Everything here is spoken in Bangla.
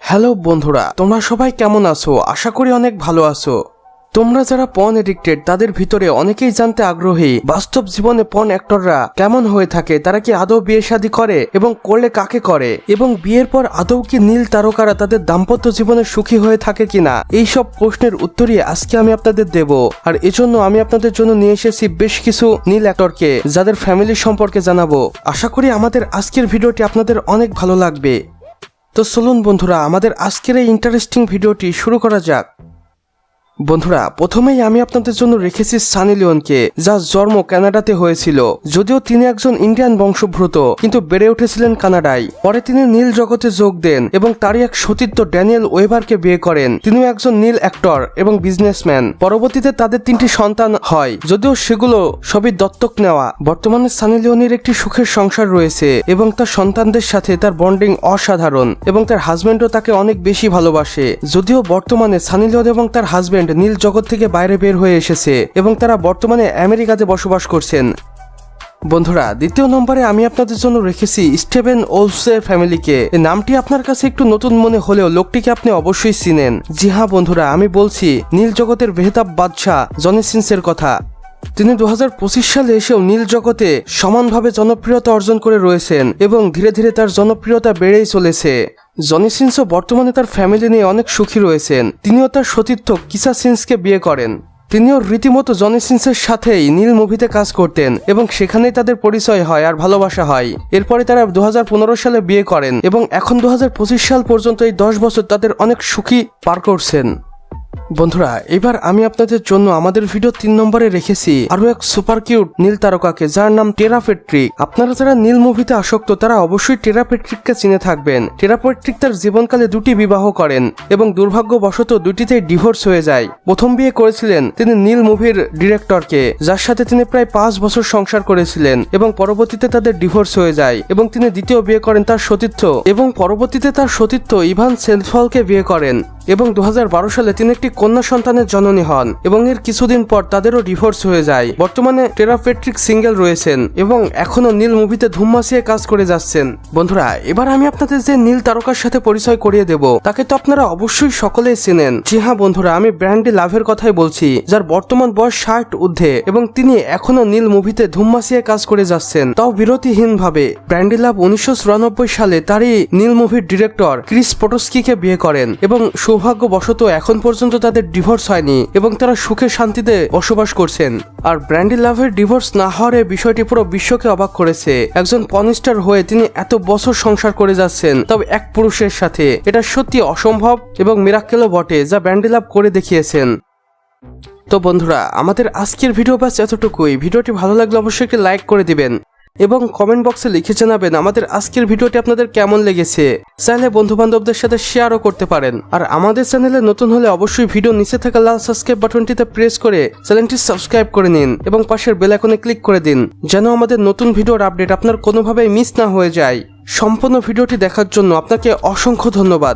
হ্যালো বন্ধুরা, তোমরা সবাই কেমন আছো? আশা করি অনেক ভালো আছো। তোমরা যারা পর্ন এডিক্টেড তাদের ভিতরে অনেকেই জানতে আগ্রহী বাস্তব জীবনে পর্ন অ্যাক্টররা কেমন হয়ে থাকে, তারা কি আদৌ বিয়ে শাদী করে এবং করলে কাকে করে, এবং বিয়ের পর আদৌ কি নীল তারকারা তাদের দাম্পত্য জীবনে সুখী হয়ে থাকে কিনা, এইসব প্রশ্নের উত্তরই আজকে আমি আপনাদের দেব। আর এজন্য আমি আপনাদের জন্য নিয়ে এসেছি বেশ কিছু নীল অ্যাক্টরকে যাদের ফ্যামিলি সম্পর্কে জানাবো। আশা করি আমাদের আজকের ভিডিওটি আপনাদের অনেক ভালো লাগবে। তো চলুন বন্ধুরা, আমাদের আজকের এই ইন্টারেস্টিং ভিডিওটি শুরু করা যাক। বন্ধুরা, প্রথমেই আমি আপনাদের জন্য রেখেছি সানি লিওনকে, যার জন্ম কানাডাতে হয়েছিল। যদিও তিনি একজন ইন্ডিয়ান বংশোদ্ভূত, কিন্তু বেড়ে উঠেছিলেন কানাডায়। পরে তিনি নীল জগতে যোগ দেন এবং তারই এক সতীর্থ ড্যানিয়েল ওয়েবারকে বিয়ে করেন। তিনিও একজন নীল অ্যাক্টর এবং বিজনেসম্যান। পরবর্তীতে তাদের 3টি সন্তান হয়, যদিও সেগুলো সবই দত্তক নেওয়া। বর্তমানে সানি লিওনের একটি সুখের সংসার রয়েছে এবং তার সন্তানদের সাথে তার বন্ডিং অসাধারণ এবং তার হাজবেন্ডও তাকে অনেক বেশি ভালোবাসে। যদিও বর্তমানে সানি লিওন এবং তার হাজবেন্ড নীল জগৎ থেকে বাইরে বের হয়ে এসেছে এবং তারা বর্তমানে আমেরিকাতে বসবাস করছেন। বন্ধুরা, দ্বিতীয় নম্বরে আমি আপনাদের জন্য রেখেছি স্টিভেন ওলফসের ফ্যামিলিকে। এই নামটি আপনার কাছে একটু নতুন মনে হলেও লোকটিকে আপনি অবশ্যই চিনেন। জি হ্যাঁ বন্ধুরা, আমি বলছি নীল জগতের বেহেতাব বাদশাহ জনি সিন্সের কথা। তিনি 2025 সালে এসেও নীল জগতে সমানভাবে জনপ্রিয়তা অর্জন করে রয়েছেন এবং ধীরে ধীরে তার জনপ্রিয়তা বেড়েই চলেছে। জনি সিন্সও বর্তমানে তার ফ্যামিলি নিয়ে অনেক সুখী রয়েছেন। তিনিও তার সতীর্থ কিসা সিন্সকে বিয়ে করেন। তিনিও রীতিমতো জনি সিন্সের সাথেই নীল মুভিতে কাজ করতেন এবং সেখানেই তাদের পরিচয় হয় আর ভালোবাসা হয়। এরপরে তারা 2015 সালে বিয়ে করেন এবং এখন 2025 সাল পর্যন্ত এই 10 বছর তাদের অনেক সুখী পার করছেন। বন্ধুরা, এবার আমি আপনাদের জন্য আমাদের ভিডিও 3 নম্বরে রেখেছি আরো এক সুপার কিউট নীল তারকাকে, যার নাম টেরা পেট্রিক। আপনারা যারা নীল মুভিতে আসক্ত তারা অবশ্যই টেরা পেট্রিককে চিনে থাকবেন। টেরা পেট্রিক তার জীবনকালে 2টি বিবাহ করেন এবং দুর্ভাগ্যবশত 2টিতেই ডিভোর্স হয়ে যায়। প্রথম বিয়ে করেছিলেন তিনি নীল মুভির ডিরেক্টরকে, যার সাথে তিনি প্রায় 5 বছর সংসার করেছিলেন এবং পরবর্তীতে তাদের ডিভোর্স হয়ে যায়। এবং তিনি দ্বিতীয় বিয়ে করেন তার সতীর্থ এবং পরবর্তীতে তার সতীর্থ ইভান সেলফলকে বিয়ে করেন এবং 2012 সালে তিনি একটি কন্যা সন্তানের জননী হন এবং এর কিছুদিন পর তাদেরও ডিভোর্স হয়ে যায়। বর্তমানে টেরা পেট্রিক সিঙ্গেল রয়েছেন এবং এখনো নীল মুভিতে ধুম মাসিয়ে কাজ করে যাচ্ছেন। বন্ধুরা, এবার আমি আপনাদের যে নীল তারকার সাথে পরিচয় করিয়ে দেব তাকে তো আপনারা অবশ্যই সকলেই চেনেন। জি হ্যাঁ বন্ধুরা, আমি ব্র্যান্ডি লাভের কথাই বলছি, যার বর্তমান বয়স 60 ঊর্ধ্বে এবং তিনি এখনো নীল মুভিতে ধুম মাসিয়ে কাজ করে যাচ্ছেন, তাও বিরতিহীন ভাবে। ব্র্যান্ডি লাভ 1994 সালে তারই নীল মুভির ডিরেক্টর ক্রিস পটোস্কিকে বিয়ে করেন এবং সৌভাগ্যবশত এখন পর্যন্ত তাদের ডিভোর্স হয়নি এবং তারা সুখে শান্তিতে বসবাস করছেন। আর ব্র্যান্ডি লাভের ডিভোর্স না হওয়ার এই বিষয়টি পুরো বিশ্বকে অবাক করেছে। একজন পর্নস্টার হয়ে তিনি এত বছর সংসার করে যাচ্ছেন, তবে এক পুরুষের সাথে। এটা সত্যি অসম্ভব এবং মিরাক্কেলও বটে, যা ব্র্যান্ডি লাভ করে দেখিয়েছেন। তো বন্ধুরা, আমাদের আজকের ভিডিও বাস এতটুকুই। ভিডিওটি ভালো লাগলে অবশ্যই একটি লাইক করে দিবেন এবং কমেন্ট বক্সে লিখে জানাবেন আমাদের আজকের ভিডিওটি আপনাদের কেমন লেগেছে। চাইলে বন্ধু বান্ধবদের সাথে শেয়ারও করতে পারেন। আর আমাদের চ্যানেলে নতুন হলে অবশ্যই ভিডিও নিচে থাকা লাল সাবস্ক্রাইব বাটনটিতে প্রেস করে চ্যানেলটি সাবস্ক্রাইব করে নিন এবং পাশের বেল আইকনে ক্লিক করে দিন, যেন আমাদের নতুন ভিডিওর আপডেট আপনার কোনোভাবেই মিস না হয়ে যায়। সম্পূর্ণ ভিডিওটি দেখার জন্য আপনাকে অসংখ্য ধন্যবাদ।